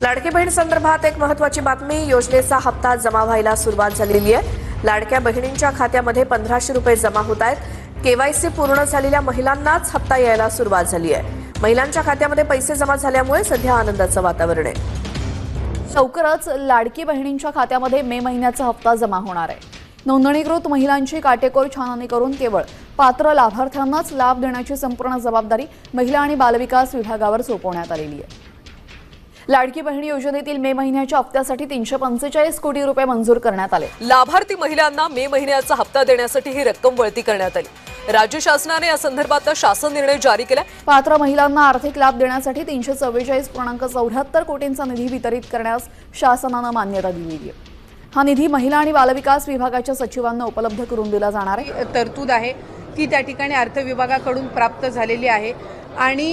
लाडकी बहीण संदर्भात एक महत्त्वाची बातमी। योजनेचा हप्ता जमा व्हायला सुरुवात झालेली आहे। लाडक्या बहिणींच्या खात्यामध्ये 1500 रुपये जमा होत आहेत। केवायसी पूर्ण झालेल्या महिलांनाच हप्ता यायला सुरुवात झाली आहे। महिलांच्या खात्यामध्ये पैसे जमा झाल्यामुळे सध्या आनंदाचं वातावरण आहे। लवकरच लाडकी बहिणींच्या खात्यामध्ये मे महिन्याचा हप्ता जमा होणार आहे। नोंदणीकृत महिलांची काटेकोर छाननी करून केवळ पात्र लाभार्थ्यांनाच लाभ देण्याची संपूर्ण जबाबदारी महिला आणि बालविकास विभागावर सोपवण्यात आलेली आहे। लाडकी बहिणी योजनेतील मे महिन्याच्या हप्त्यासाठी 345 कोटी रुपये मंजूर करण्यात आले। लाभार्थी महिलांना मे महिन्याचा हप्ता देण्यासाठी ही रक्कम वळती करण्यात आली। राज्य शासनाने या संदर्भात शासन निर्णय जारी केला। पात्र महिलांना आर्थिक लाभ देण्यासाठी 344.74 कोटींचा निधी वितरित करण्यास शासनाने मान्यता दिली आहे। हा निधी महिला आणि बालविकास विभागाच्या सचिवांना उपलब्ध करून दिला जाणार आहे। तरतूद आहे ती त्या ठिकाणी अर्थ विभागाकडून प्राप्त झालेली आहे आणि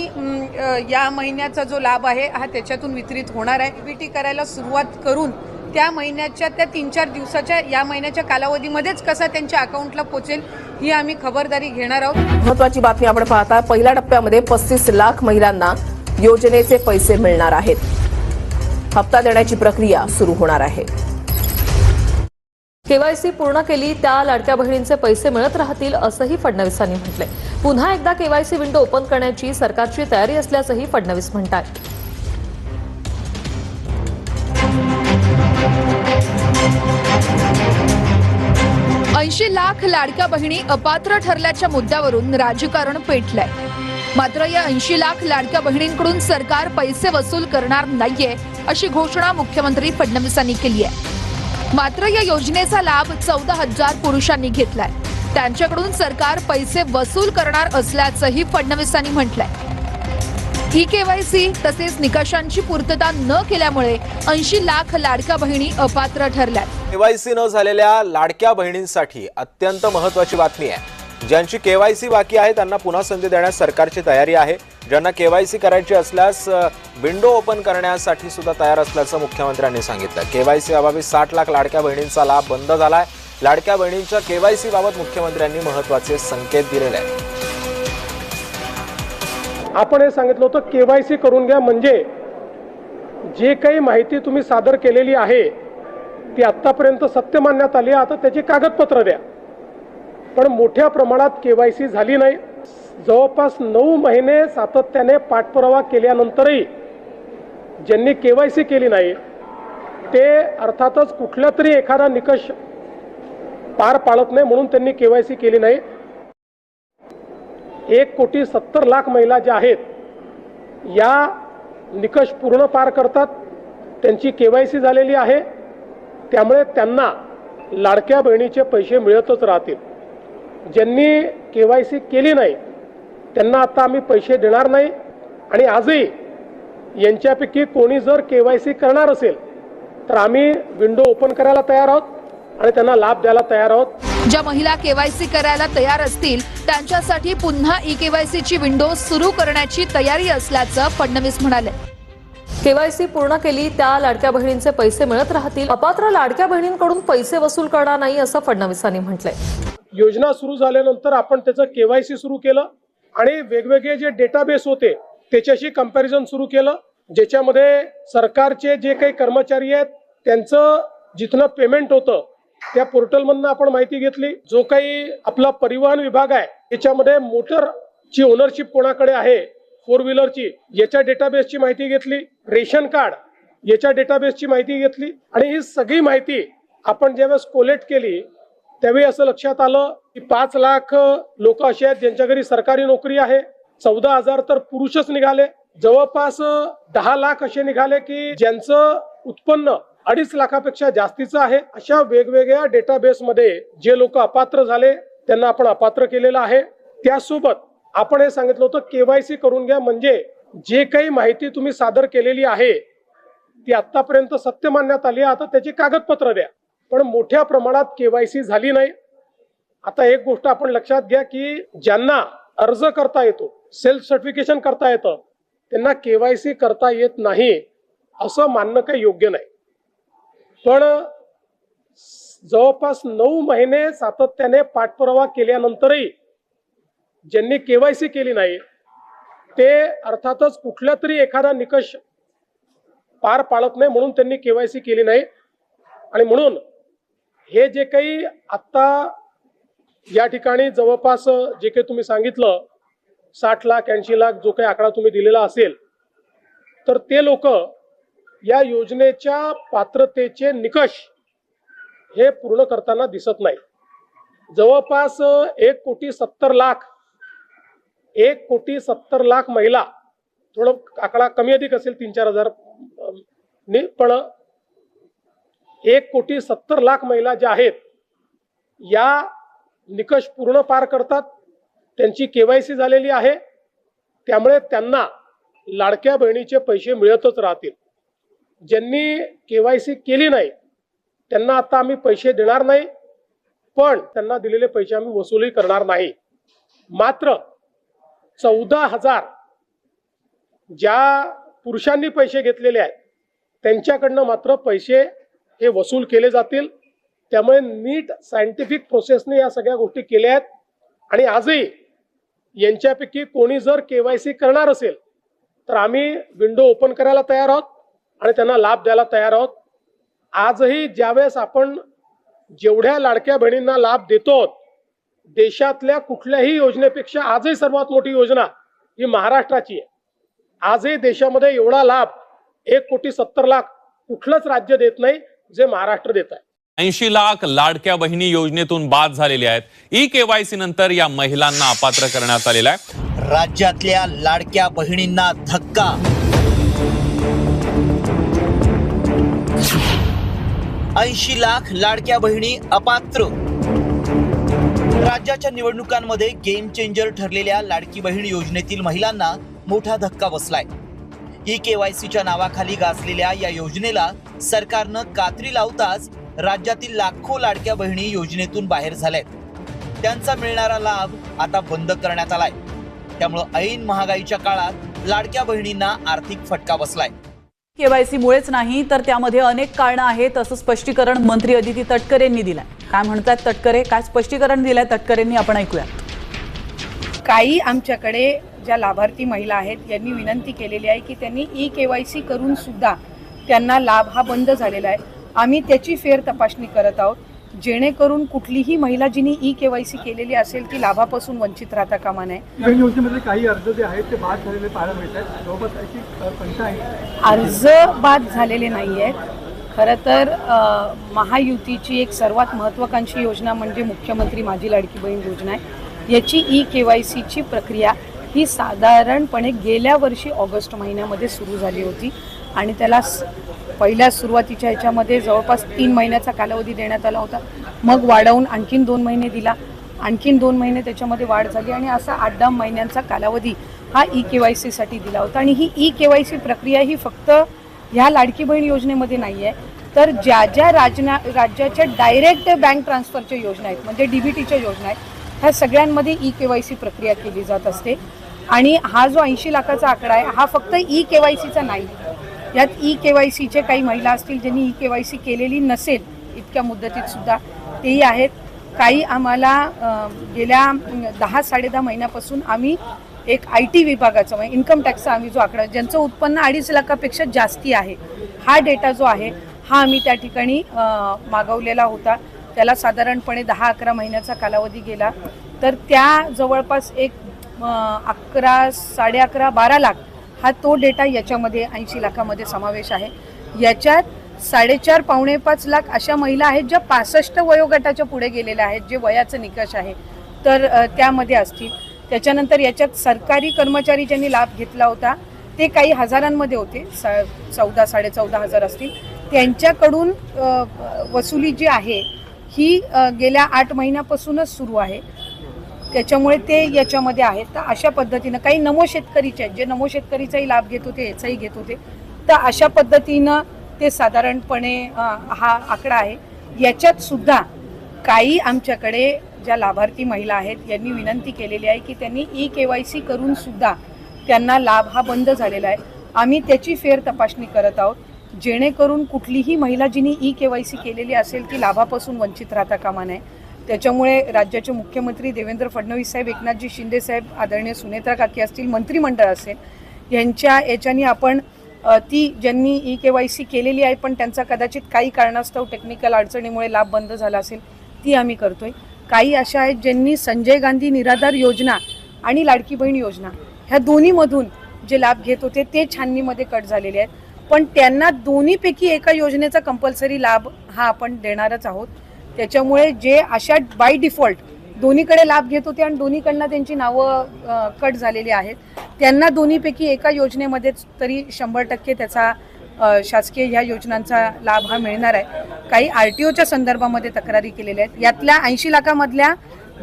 या महिन्याचा जो लाभ आहे हा त्याच्यातून वितरित होणार आहे। बीटी करायला सुरुवात करून त्या महिन्याच्या त्या 3-4 दिवसाच्या या महिन्याच्या कालावधीमध्येच कसा त्यांच्या अकाउंटला पोहोचेल ही आम्ही खबरदारी घेणार आहोत। महत्त्वाची बातमी आपण पाहता, पहिल्या टप्प्यामध्ये 35 लाख महिलांना योजनेचे पैसे मिळणार आहेत। हप्ता देण्याची प्रक्रिया सुरू होणार आहे। केवायसी पूर्ण केली त्या लाडक्या बहिणींचे पैसे मिळत राहतील असंही फडणवीसांनी म्हटलंय। पुन्हा एकदा केवायसी विंडो ओपन करण्याची सरकारची तयारी असल्याचंही फडणवीस म्हणतात। 80 लाख लाडक्या बहिणी अपात्र ठरल्याच्या मुद्द्यावरून राजकारण पेटलंय। मात्र या 80 लाख लाडक्या बहिणींकडून सरकार पैसे वसूल करणार नाहीये अशी घोषणा मुख्यमंत्री फडणवीसांनी केली आहे। मात्र या योजनेचा लाभ 14,000 पुरुषांनी घेतलाय। त्यांच्याकडून सरकार पैसे वसूल करणार असल्याचंही फडणवीसांनी म्हटलंय। ई केवायसी तसेच निकषांची पूर्तता न केल्यामुळे 80 लाख लाडक्या बहिणी अपात्र ठरल्यात। केवायसी न झालेल्या लाडक्या बहिणींसाठी अत्यंत महत्त्वाची बातमी आहे। ज्यांची केवायसी बाकी आहे त्यांना पुन्हा संधी देण्यास सरकारची तयारी आहे। ज्यांना केवायसी करायची असल्यास विंडो ओपन करण्यासाठी सुद्धा तयार असल्याचं मुख्यमंत्र्यांनी सांगितलं। केवायसी अभावी 60 लाख लाडक्या बहिणींचा लाभ बंद झालाय। लाडक्या बहिणींच्या केवायसी बाबत मुख्यमंत्र्यांनी महत्त्वाचे संकेत दिलेले आहेत। आपण हे सांगितलं होतं केवायसी करून घ्या, म्हणजे जे काही माहिती तुम्ही सादर केलेली आहे ती आतापर्यंत सत्य मानण्यात आली, आता त्याची कागदपत्र द्या। पण मोठ्या प्रमाणात केवायसी झाली नाही। जवळपास 9 महिने सातत्याने पाठपुरावा केल्यानंतरही ज्यांनी केवायसी केली नाही ते अर्थातच कुठला तरी एखादा निकष पार पाडत नाही म्हणून त्यांनी केवायसी केली नाही। 1,70,00,000 महिला ज्या आहेत या निकष पूर्ण पार करतात, त्यांची केवायसी झालेली आहे, त्यामुळे त्यांना लाडक्या बहिणीचे पैसे मिळतच राहतील। ज्यांनी केवायसी केली नाही त्यांना आता आम्ही पैसे देणार नाही आणि आजही यांच्यापैकी कोणी जर केवायसी करणार असेल तर आम्ही विंडो ओपन करायला तयार आहोत आणि त्यांना लाभ द्यायला तयार आहोत। ज्या महिला केवायसी करायला तयार असतील त्यांच्यासाठी पुन्हा ई केवायसीची विंडो सुरू करण्याची तयारी असल्याचं फडणवीस म्हणाले। केवायसी पूर्ण केली त्या लाडक्या बहिणींचे पैसे मिळत राहतील। अपात्र लाडक्या बहिणींकडून पैसे वसूल करणार नाही असं फडणवीसांनी म्हटलंय। योजना सुरू झाल्यानंतर आपण त्याचं केवायसी सुरू केलं आणि वेगवेगळे जे डेटाबेस होते त्याच्याशी कंपॅरिझन सुरू केलं, ज्याच्यामध्ये सरकारचे जे काही कर्मचारी आहेत त्यांचं जिथनं पेमेंट होतं त्या पोर्टलमधनं आपण माहिती घेतली। जो काही आपला परिवहन विभाग आहे त्याच्यामध्ये मोटरची ओनरशिप कोणाकडे आहे, 4 व्हीलरची, याच्या डेटाबेसची माहिती घेतली। रेशन कार्ड याच्या डेटाबेसची माहिती घेतली आणि ही सगळी माहिती आपण ज्यावेळेस कोलेक्ट केली त्यावेळी असं लक्षात आलं की 5 लाख लोक असे आहेत ज्यांच्या घरी सरकारी नोकरी आहे। 14,000 तर पुरुषच निघाले। जवळपास 10 लाख असे निघाले की ज्यांचं उत्पन्न 2.5 लाखापेक्षा जास्तीचं आहे। अशा वेगवेगळ्या डेटाबेसमध्ये जे लोक अपात्र झाले त्यांना आपण अपात्र केलेलं आहे। त्यासोबत आपण हे सांगितलं होतं केवायसी करून घ्या, म्हणजे जे काही माहिती तुम्ही सादर केलेली आहे ती आतापर्यंत सत्य मानण्यात आली, आता त्याची कागदपत्र द्या। पण मोठ्या प्रमाणात केवायसी झाली नाही। आता एक गोष्ट आपण लक्षात घ्या की ज्यांना अर्ज करता येतो, सेल्फ सर्टिफिकेशन करता येतं, त्यांना केवायसी करता येत नाही असं मानणं काही योग्य नाही। पण जवळपास 9 महिने सातत्याने पाठपुरावा केल्यानंतरही ज्यांनी केवायसी केली नाही ते अर्थातच कुठला तरी एखादा निकष पार पाडत नाही म्हणून त्यांनी केवायसी केली नाही. आणि म्हणून हे जे काही आत्ता या ठिकाणी जवळपास जे काही तुम्ही सांगितलं 60 लाख 80 लाख जो काही आकडा तुम्ही दिलेला असेल, तर ते लोक या योजनेच्या पात्रतेचे निकष हे पूर्ण करताना दिसत नाही. जवळपास 1,70,00,000 महिला, थोडं आकडा कमी अधिक असेल 3-4 हजार, पण 1,70,00,000 महिला ज्या आहेत या निकष पूर्ण पार करतात, त्यांची केवायसी झालेली आहे, त्यामुळे त्यांना लाडक्या बहिणीचे पैसे मिळतच राहतील. ज्यांनी केवायसी केली नाही त्यांना आता आम्ही पैसे देणार नाही, पण त्यांना दिलेले पैसे आम्ही वसूलही करणार नाही. मात्र 14,000 ज्या पुरुषांनी पैसे घेतलेले आहेत त्यांच्याकडनं मात्र पैसे हे वसूल केले जातील. त्यामुळे नीट सायंटिफिक प्रोसेसने या सगळ्या गोष्टी केल्या आहेत. आणि आजही यांच्यापैकी कोणी जर केवायसी करणार असेल तर आम्ही विंडो ओपन करायला तयार आहोत आणि त्यांना लाभ द्यायला तयार आहोत. आजही ज्यावेळेस आपण जेवढ्या लाडक्या बहिणींना लाभ देतो, देशातल्या कुठल्याही योजनेपेक्षा आजही सर्वात मोठी योजना ही महाराष्ट्राची आहे. आजही देशामध्ये एवढा लाभ 1,70,00,000 कुठलंच राज्य देत नाही जे महाराष्ट्र देत आहे. 80 लाख लाडक्या बहिणी योजनेतून बाद झालेल्या आहेत. ई केवायसी नंतर या महिलांना अपात्र करण्यात आलेला आहे. राज्यातल्या लाडक्या बहिणींना धक्का. 80 लाख लाडक्या बहिणी अपात्र. राज्याच्या निवडणुकांमध्ये गेम चेंजर ठरलेल्या लाडकी बहीण योजनेतील महिलांना मोठा धक्का बसलाय. ई केवायसीच्या नावाखाली गाजलेल्या या योजनेला सरकारनं कात्री लावताच राज्यातील लाखो लाडक्या बहिणी योजनेतून बाहेर झाल्यात. त्यांचा मिळणारा लाभ आता बंद करण्यात आलाय. त्यामुळे ऐन महागाईच्या काळात लाडक्या बहिणींना आर्थिक फटका बसलाय. केवायसी मुळेच नाही तर त्यामध्ये अनेक कारणं आहेत असं स्पष्टीकरण मंत्री अदिती तटकरे यांनी दिलंय. काय म्हणतात तटकरे, काय स्पष्टीकरण दिलंय तटकरेंनी, आपण ऐकूया. काही आमच्याकडे ज्या लाभार्थी महिला आहेत यांनी विनंती केलेली आहे की त्यांनी ई केवायसी करून सुद्धा त्यांना लाभ हा बंद झालेला आहे. आम्ही त्याची फेर तपासणी करत आहोत जेणेकरून कुठलीही महिला जिने ई केवायसी केलेली असेल ती लाभापासून वंचित राहता कामा नये. योजनेमध्ये काही अर्ज जे आहेत ते बाद झालेले पाहायला मिळतात. जवळपास त्याची संख्या आहे. अर्ज बाद झालेले नाही आहेत. खरं तर महायुतीची एक सर्वात महत्त्वाकांक्षी योजना म्हणजे मुख्यमंत्री माझी लाडकी बहीण योजना आहे. याची ई केवायसीची प्रक्रिया ही साधारणपणे गेल्या वर्षी ऑगस्ट महिन्यामध्ये सुरू झाली होती आणि त्याला पहिल्या सुरुवातीच्या ह्याच्यामध्ये जवळपास 3 महिन्याचा कालावधी देण्यात आला होता. मग वाढवून आणखीन 2 महिने दिला, आणखीन 2 महिने त्याच्यामध्ये वाढ झाली आणि असा 8-10 महिन्यांचा कालावधी हा ई केवायसीसाठी दिला होता. आणि ही ई केवायसी प्रक्रिया ही फक्त ह्या लाडकी बहीण योजनेमध्ये नाही आहे, तर ज्या ज्या राज्याच्या डायरेक्ट बँक ट्रान्सफरच्या योजना आहेत म्हणजे DBTच्या योजना आहेत ह्या सगळ्यांमध्ये ई केवायसी प्रक्रिया केली जात असते. आणि हा जो 80 लाखाचा आकडा आहे हा फक्त ई केवायसीचा नाही. यात ई केवायसीचे काही महिला असतील ज्यांनी ई केवायसी केलेली नसेल इतक्या मुदतीत सुद्धा तेही आहेत. काही आम्हाला गेल्या 10-10.5 महिन्यापासून आम्ही एक IT विभागाचा म्हणजे इन्कम टॅक्सचा आम्ही जो आकडा ज्यांचं उत्पन्न 2.5 लाखापेक्षा जास्ती आहे हा डेटा जो आहे हा आम्ही त्या ठिकाणी मागवलेला होता. त्याला साधारणपणे 10-11 महिन्याचा कालावधी गेला तर त्या जवळपास एक 11, 11.5, 12 लाख हा तो डेटा याच्यामध्ये 80 लाखामध्ये समावेश आहे. याच्यात 4.5, 4.5 लाख अशा महिला आहेत ज्या 65 वयोगटाच्या पुढे गेलेल्या आहेत जे वयाचं निकष आहे तर त्यामध्ये असतील. त्याच्यानंतर याच्यात सरकारी कर्मचारी ज्यांनी लाभ घेतला होता ते काही हजारांमध्ये होते, 14,000-14,500 असतील. त्यांच्याकडून वसुली जी आहे ही गेल्या 8 महिन्यापासूनच सुरू आहे. त्याच्यामुळे ते याच्यामध्ये आहेत. तर अशा पद्धतीनं काही नमो शेतकरीचे आहेत जे नमो शेतकरीचाही लाभ घेत होते याचाही घेत होते. तर अशा पद्धतीनं ते साधारणपणे हा आकडा आहे. याच्यात सुद्धा काही आमच्याकडे ज्या लाभार्थी महिला आहेत यांनी विनंती केलेली आहे की त्यांनी ई केवायसी करून सुद्धा त्यांना लाभ हा बंद झालेला आहे. आम्ही त्याची फेर तपासणी करत आहोत जेणेकरून कुठलीही महिला जिने ई केवायसी केलेली असेल ती लाभापासून वंचित राहता कामा नये. त्याच्यामुळे राज्याचे मुख्यमंत्री देवेंद्र फडणवीस साहेब, एकनाथजी शिंदे साहेब, आदरणीय सुनेत्रा काकी असतील, मंत्रिमंडळ असेल यांच्या याच्यानी आपण ती ज्यांनी EKYC केलेली आहे पण त्यांचा कदाचित काही कारणास्तव टेक्निकल अडचणीमुळे लाभ बंद झाला असेल, ती आम्ही करतोय. काही अशा आहेत ज्यांनी संजय गांधी निराधार योजना आणि लाडकी बहीण योजना ह्या दोन्हीमधून जे लाभ घेत होते ते छाननीमध्ये कट झालेले आहेत, पण त्यांना दोन्हीपैकी एका योजनेचा कंपल्सरी लाभ हा आपण देणारच आहोत. त्याच्यामुळे जे अशा बाय डिफॉल्ट दोन्हीकडे लाभ घेत होते आणि दोन्हीकडनं त्यांची नावं कट झालेली आहेत, त्यांना दोन्हीपैकी एका योजनेमध्येच तरी 100% त्याचा शासकीय ह्या योजनांचा लाभ हा मिळणार आहे. काही RTOच्या संदर्भामध्ये तक्रारी केलेल्या आहेत. यातल्या 80 लाखामधल्या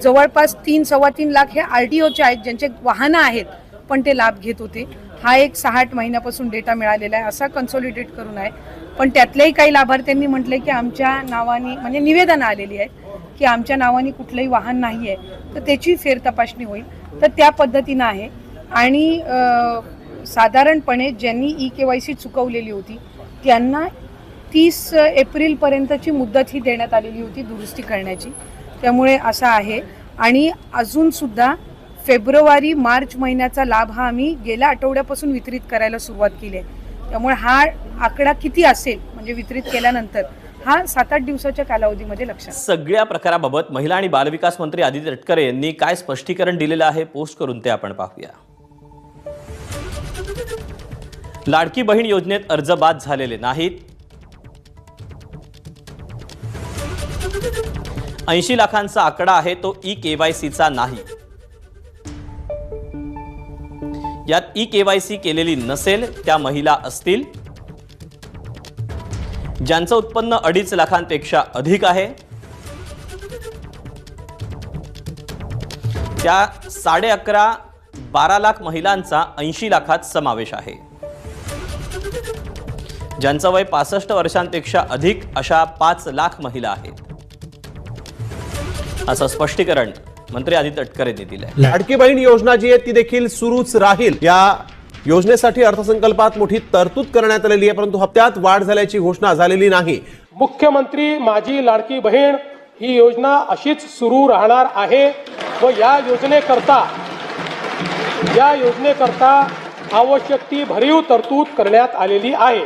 जवळपास 3-3.25 लाख हे RTOचे आहेत ज्यांचे वाहनं आहेत पण ते लाभ घेत होते. हा एक 6-8 महिन्यापासून डेटा मिळालेला आहे, असा कन्सॉलिडेट करून आहे. पण त्यातल्याही काही लाभार्थ्यांनी म्हटले की आमच्या नावाने म्हणजे निवेदनं आलेली आहेत की आमच्या नावाने कुठलंही वाहन नाही आहे, तर त्याची फेरतपासणी होईल. तर त्या पद्धतीनं आहे. आणि साधारणपणे ज्यांनी EKYC चुकवलेली होती त्यांना 30 एप्रिलपर्यंतची मुदत ही देण्यात आलेली होती दुरुस्ती करण्याची. त्यामुळे असं आहे. आणि अजूनसुद्धा फेब्रुवारी-मार्च महिन्याचा लाभ हा आम्ही गेल्या आठवड्यापासून वितरित करायला सुरुवात केली आहे. त्यामुळे हा आकडा किती असेल म्हणजे वितरित केल्यानंतर हा 7-8 दिवसाच्या कालावधीमध्ये लक्षात. सगळ्या प्रकाराबाबत महिला आणि बालविकास मंत्री आदिती तटकरे यांनी काय स्पष्टीकरण दिलेलं आहे पोस्ट करून ते आपण पाहूया. लाडकी बहीण योजनेत अर्ज बाद झालेले नाहीत. 80 लाखांचा आकडा आहे तो EKYCचा नाही. यात EKYC केलेली नसेल त्या महिला असतील ज्यांचं उत्पन्न 2.5 लाखांपेक्षा अधिक आहे, त्या 11.5-12 लाख महिलांचा 80 लाखात समावेश आहे. ज्यांचं वय 65 वर्षांपेक्षा अधिक अशा 5 लाख महिला आहेत, असं स्पष्टीकरण मंत्री आदिती तटकरे यांनी दिलंय. लाडकी बहीण योजना जी आहे ती देखील सुरूच राहील. या योजनेसाठी अर्थसंकल्पात मोठी तरतूद करण्यात आलेली आहे, परंतु हप्त्यात वाढ झाल्याची घोषणा झालेली नाही. मुख्यमंत्री माझी लाडकी बहीण ही योजना अशीच सुरू राहणार आहे व या योजनेकरता आवश्यक ती भरीव तरतूद करण्यात आलेली आहे.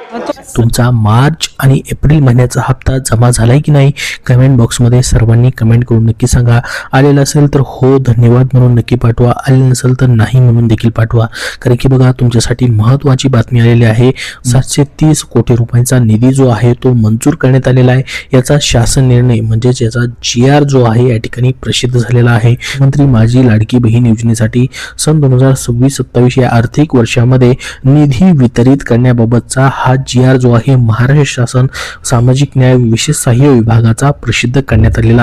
तुमचा मार्च आणि एप्रिल महिन्याचा हप्ता जमा झालाय की नाही कमेंट बॉक्समध्ये सर्वांनी कमेंट करून नक्की सांगा. आलेला असेल तर हो धन्यवाद म्हणून नक्की पाठवा, आले नसेल तर नाही म्हणून देखील पाठवा. कारण की बघा तुमच्यासाठी महत्त्वाची बातमी आलेली आहे. 730 कोटी रुपयांचा निधी जो आहे तो मंजूर करण्यात आलेला आहे. याचा शासन निर्णय म्हणजेच याचा GR जो आहे या ठिकाणी प्रसिद्ध झालेला आहे. मंत्री माझी लाडकी बहीण योजनेसाठी सन 2026-27 या आर्थिक वर्षामध्ये निधी वितरित करण्याबाबतचा हा GR जो आहे महाराष्ट्र शासन सामाजिक न्याय विशेष सहाय्य विभागाचा प्रसिद्ध करण्यात आलेला आहे.